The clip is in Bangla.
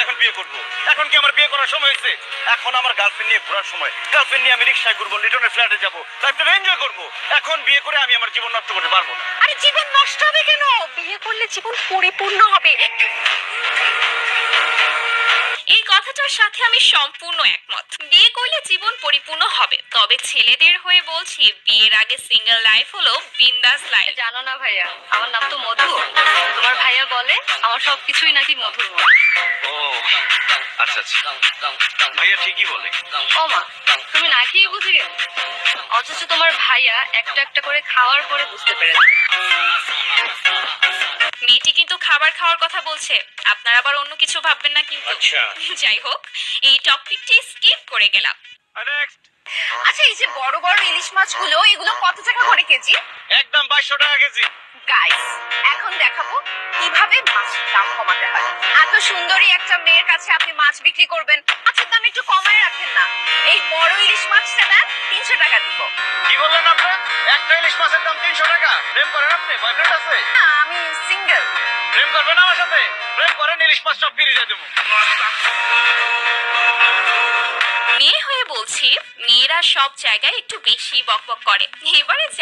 এখন বিয়ে করবো? এখন কি আমার বিয়ে করার সময় হয়েছে? এখন আমার গার্লফ্রেন্ড নিয়ে ঘোরার সময়। গার্লফ্রেন্ড নিয়ে আমি রিক্সায় ঘুরবো, লিটনের ফ্ল্যাটে যাবো, লাইফটা এনজয় করবো। এখন বিয়ে করে আমি আমার জীবন নষ্ট করতে পারবো না। আরে জীবন নষ্ট হবে কেন? বিয়ে করলে জীবন পরিপূর্ণ হবে। এই কথাটার সাথে আমি সম্পূর্ণ একমত। বিয়ে করলে জীবন পরিপূর্ণ হবে, তবে ছেলেদের হয়ে বলছি, বিয়ের আগে সিঙ্গেল লাইফ হলো বিন্দাস লাইফ। জানো না ভাইয়া, আমার নাম তো মধু। তোমার ভাইয়া বলে আমার সবকিছুই নাকি মধুর মতো। ও আচ্ছা আচ্ছা, ভাইয়া ঠিকই বলে। ও মা, তুমি না খেয়ে বুঝে গেলে, অথচ তোমার ভাইয়া একটা একটা করে খাওয়ার পরে বুঝতে পেরেছে। মেয়েটি কিন্তু খাবার খাওয়ার কথা বলছে, আপনারা আবার অন্য কিছু ভাববেন না কিন্তু। আচ্ছা যাই হোক, এই টপিকটি স্কিপ করে গেলাম। নেক্সট। আচ্ছা, এই যে বড় বড় ইলিশ মাছগুলো, এগুলো কত টাকা করে কেজি? একদম 2200 টাকা কেজি। গাইস, এখন দেখাবো কিভাবে মাছের দাম কমাতে হয়। এত সুন্দরী একটা মেয়ের কাছে আপনি মাছ বিক্রি করবেন, মাছের দাম একটু কমায় রাখেন না। এই বড় ইলিশ মাছটা দেন, 300 টাকা দিব। কি বললেন আপনি? একটা ইলিশ মাছের দাম 300 টাকা? প্রেম করেন আপনি? বয়ফ্রেন্ড আছে? না, আমি সিঙ্গেল। প্রেম করবেন আমার সাথে? প্রেম করেন, ইলিশ মাছ সব ফিরে দিয়ে দেবো। মেয়ে হয়ে বলছি, মেয়েরা সব জায়গায় একটু বেশি বকবক করে। এবারে যা